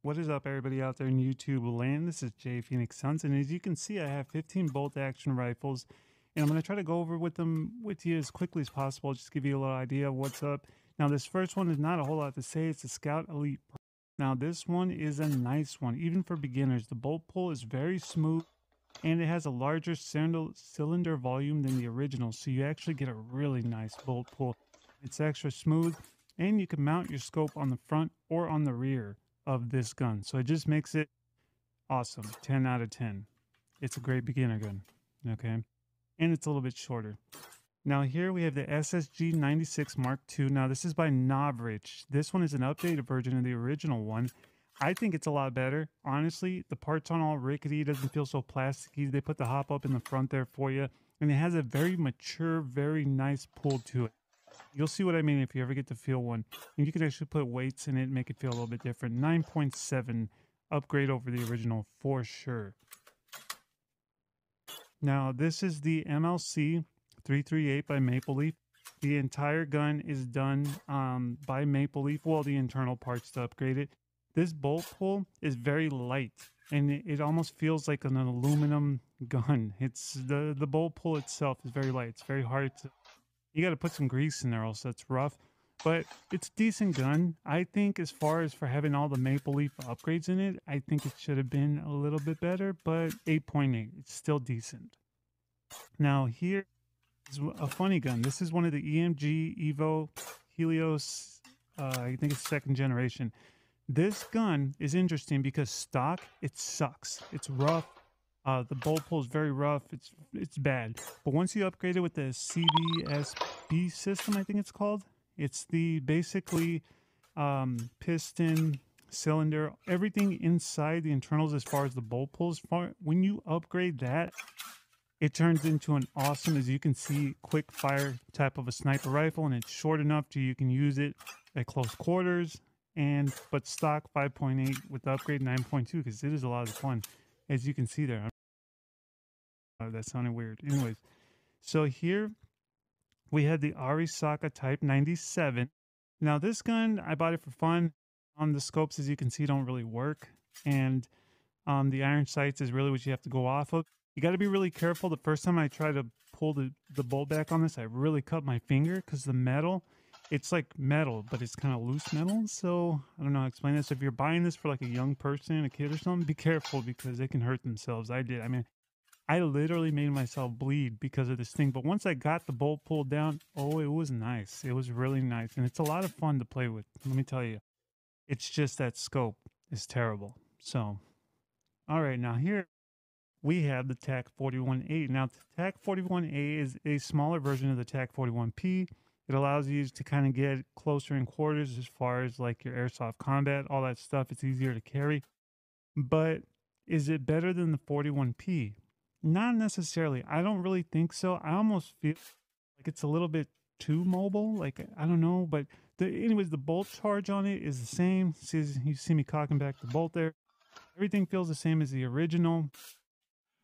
What is up, everybody out there in YouTube land? This is Jay Phoenix Sons, and as you can see, I have 15 bolt action rifles, and I'm going to try to go over with you as quickly as possible, just give you a little idea of what's up. Now, this first one is not a whole lot to say. It's a Scout Elite. Now, this one is a nice one, even for beginners. The bolt pull is very smooth, and it has a larger cylinder volume than the original, so you actually get a really nice bolt pull. It's extra smooth, and you can mount your scope on the front or on the rear of this gun. So it just makes it awesome. 10 out of 10. It's a great beginner gun. Okay. And it's a little bit shorter. Now here we have the SSG 96 Mark II. Now this is by Novritsch. This one is an updated version of the original one. I think it's a lot better. Honestly, the parts aren't all rickety. It doesn't feel so plasticky. They put the hop up in the front there for you. And it has a very mature, very nice pull to it. You'll see what I mean if you ever get to feel one. And you can actually put weights in it and make it feel a little bit different. 9.7 upgrade over the original for sure. Now, this is the MLC 338 by Maple Leaf. The entire gun is done by Maple Leaf. Well, the internal parts to upgrade it. This bolt pull is very light, and it almost feels like an aluminum gun. It's the bolt pull itself is very light. It's very hard to... You got to put some grease in there, else that's rough. But it's a decent gun. I think as far as for having all the Maple Leaf upgrades in it, I think it should have been a little bit better, but 8.8. It's still decent. Now here is a funny gun. This is one of the EMG Evo Helios, I think it's second generation. This gun is interesting because stock, it sucks. It's rough. The bolt pull is very rough. It's bad. But once you upgrade it with the CBSB system, I think it's called. It's the basically piston, cylinder, everything inside the internals as far as the bolt pulls. When you upgrade that, it turns into an awesome, as you can see, quick fire type of a sniper rifle, and it's short enough to you can use it at close quarters. But stock 5.8 with the upgrade 9.2 because it is a lot of fun, as you can see there. That sounded weird. Anyways, so here we had the Arisaka Type 97. Now this gun, I bought it for fun. The scopes, as you can see, don't really work, and the iron sights is really what you have to go off of. You got to be really careful. The first time I tried to pull the bolt back on this, I really cut my finger because the metal, it's like metal, but it's kind of loose metal. So I don't know how to explain this. If you're buying this for like a young person, a kid or something, be careful because they can hurt themselves. I did. I mean, I literally made myself bleed because of this thing. But once I got the bolt pulled down, oh, it was nice. It was really nice. And it's a lot of fun to play with. Let me tell you. It's just that scope is terrible. So, all right. Now here we have the TAC 41A. Now, the TAC 41A is a smaller version of the TAC 41P. It allows you to kind of get closer in quarters as far as like your airsoft combat, all that stuff. It's easier to carry. But is it better than the 41P? Not necessarily. I don't really think so. I almost feel like it's a little bit too mobile. Like, I don't know. But anyways, the bolt charge on it is the same. You see me cocking back the bolt there. Everything feels the same as the original.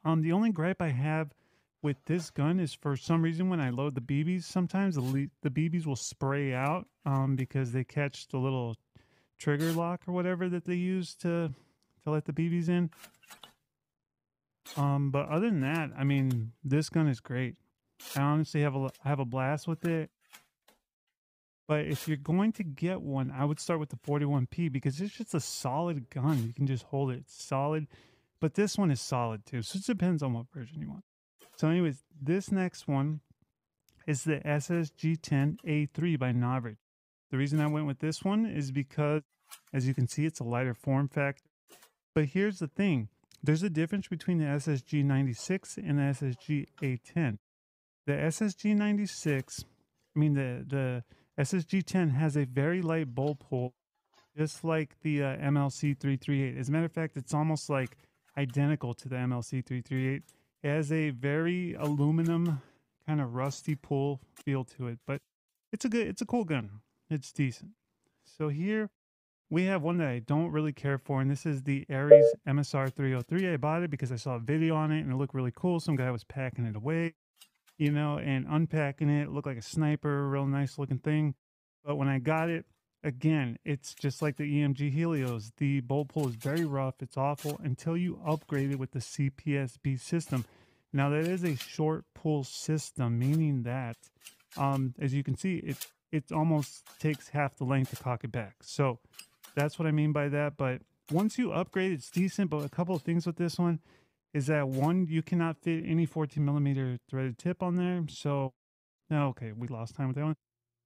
The only gripe I have with this gun is for some reason when I load the BBs, sometimes the BBs will spray out because they catch the little trigger lock or whatever that they use to let the BBs in. But other than that, I mean, this gun is great. I honestly have a blast with it. But if you're going to get one, I would start with the 41P because it's just a solid gun. You can just hold it. It's solid. But this one is solid too. So it depends on what version you want. So anyways, this next one is the SSG-10A3 by Novritsch. The reason I went with this one is because, as you can see, it's a lighter form factor. But here's the thing. There's a difference between the SSG-96 and the SSG-A10. The SSG-96, I mean the SSG-10 has a very light bolt pull, just like the MLC 338. As a matter of fact, it's almost like identical to the MLC 338. It has a very aluminum, kind of rusty pull feel to it, but it's a cool gun. It's decent. So here we have one that I don't really care for, and this is the Ares MSR 303. I bought it because I saw a video on it and it looked really cool. Some guy was packing it away, you know, and unpacking it. It looked like a sniper, real nice looking thing. But when I got it, Again, it's just like the EMG Helios. The bolt pull is very rough. It's awful until you upgrade it with the CPSB system. Now that is a short pull system, meaning that, as you can see, it almost takes half the length to cock it back. So that's what I mean by that. But once you upgrade, it's decent. But a couple of things with this one is that one, you cannot fit any 14 millimeter threaded tip on there. So, okay, we lost time with that one.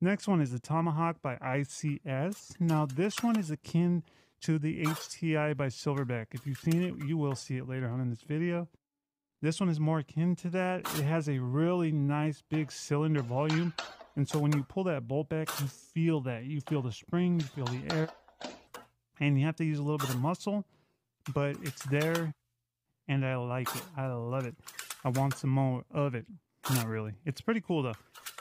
Next one is the Tomahawk by ICS. Now, this one is akin to the HTI by Silverback. If you've seen it, you will see it later on in this video. This one is more akin to that. It has a really nice big cylinder volume. And so when you pull that bolt back, you feel that. You feel the spring, you feel the air. And you have to use a little bit of muscle, but it's there. And I like it. I love it. I want some more of it. Not really. It's pretty cool though.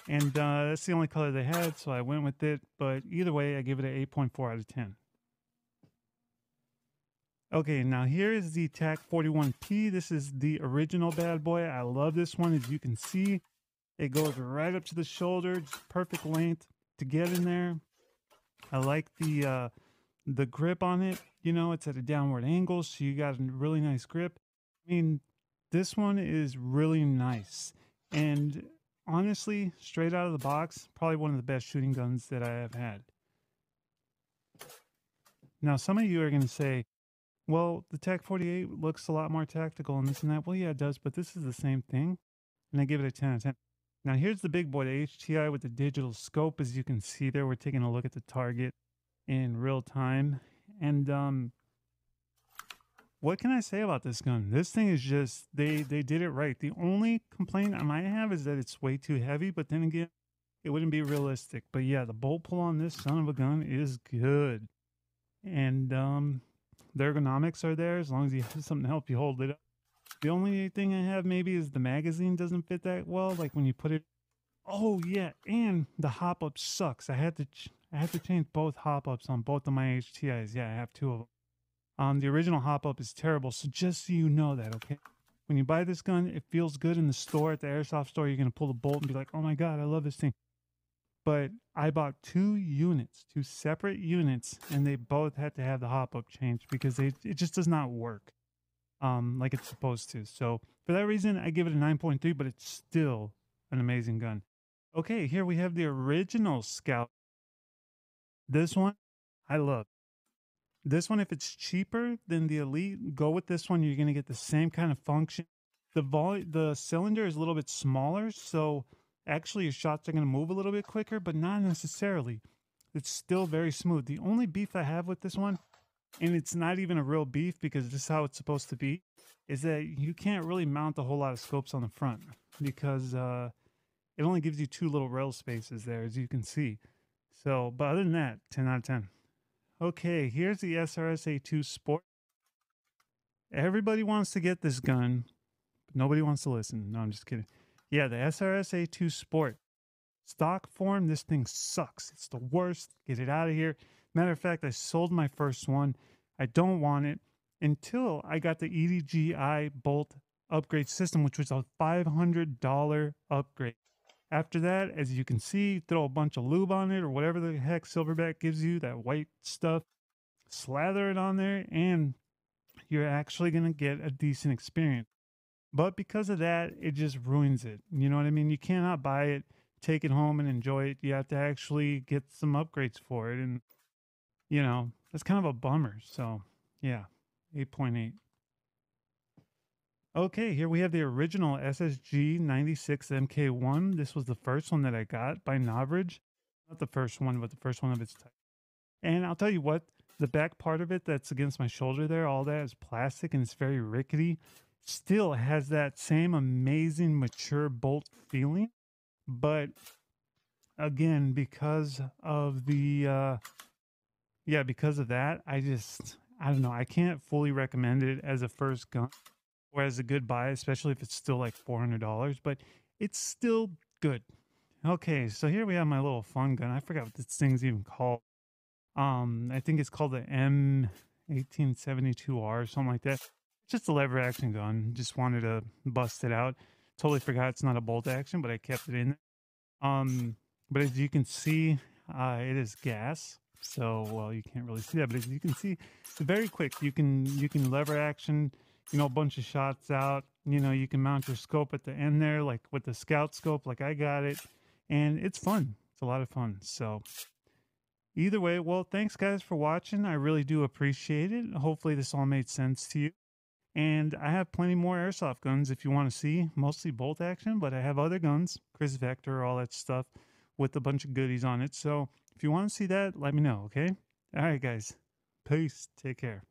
And that's the only color they had, so I went with it. But either way, I give it an 8.4 out of 10. Okay, now here is the TAC 41P. This is the original bad boy. I love this one. As you can see, it goes right up to the shoulder. Just perfect length to get in there. I like the grip on it. You know, it's at a downward angle, so you got a really nice grip. I mean, this one is really nice. And honestly, straight out of the box, probably one of the best shooting guns that I have had. Now, some of you are going to say, well, the TAC 48 looks a lot more tactical and this and that. Well, yeah, it does, but this is the same thing. And I give it a 10 out of 10. Now, here's the big boy, the HTI with the digital scope. As you can see there, we're taking a look at the target in real time. And what can I say about this gun? This thing is just, they did it right. The only complaint I might have is that it's way too heavy, but then again, it wouldn't be realistic. But yeah, the bolt pull on this son of a gun is good. And the ergonomics are there as long as you have something to help you hold it up. The only thing I have maybe is the magazine doesn't fit that well, like when you put it. Oh yeah, and the hop up sucks. I had to change both hop ups on both of my HTIs. Yeah, I have two of them. The original hop up is terrible, so just so you know that, okay? When you buy this gun, it feels good in the store, at the Airsoft store. You're gonna pull the bolt and be like, "Oh my god, I love this thing." But I bought two separate units, and they both had to have the hop up changed because it just does not work like it's supposed to. So for that reason, I give it a 9.3, but it's still an amazing gun. Okay, here we have the original Scout. This one, I love. This one, if it's cheaper than the Elite, go with this one. You're going to get the same kind of function. The cylinder is a little bit smaller, so actually your shots are going to move a little bit quicker, but not necessarily. It's still very smooth. The only beef I have with this one, and it's not even a real beef because this is how it's supposed to be, is that you can't really mount a whole lot of scopes on the front because it only gives you two little rail spaces there, as you can see. So, but other than that, 10 out of 10. Okay, here's the SRSA2 Sport. Everybody wants to get this gun, but nobody wants to listen. No, I'm just kidding. Yeah, the SRSA2 Sport. Stock form, this thing sucks. It's the worst. Get it out of here. Matter of fact, I sold my first one. I don't want it until I got the EDGI bolt upgrade system, which was a $500 upgrade. After that, as you can see, throw a bunch of lube on it or whatever the heck Silverback gives you, that white stuff, slather it on there, and you're actually going to get a decent experience. But because of that, it just ruins it. You know what I mean? You cannot buy it, take it home, and enjoy it. You have to actually get some upgrades for it. And, you know, that's kind of a bummer. So, yeah, 8.8. Okay, here we have the original SSG 96 MK1. This was the first one that I got by Novridge. Not the first one, but the first one of its type. And I'll tell you what, the back part of it that's against my shoulder there, all that is plastic and it's very rickety. Still has that same amazing mature bolt feeling. But again, because of the, because of that, I don't know. I can't fully recommend it as a first gun or as a good buy, especially if it's still like $400, but it's still good. Okay, so here we have my little fun gun. I forgot what this thing's even called. I think it's called the M1872R or something like that. It's just a lever action gun. Just wanted to bust it out. Totally forgot it's not a bolt action, but I kept it in there. But as you can see, it is gas. So, well, you can't really see that, but as you can see, it's very quick. You can lever action, a bunch of shots out. You can mount your scope at the end there, like with the scout scope, like I got it, and it's fun. It's a lot of fun. So, either way, well, thanks guys for watching. I really do appreciate it. Hopefully, this all made sense to you. And I have plenty more airsoft guns if you want to see, mostly bolt action, but I have other guns, Chris Vector, all that stuff with a bunch of goodies on it. So if you want to see that, let me know, okay? All right, guys. Peace. Take care.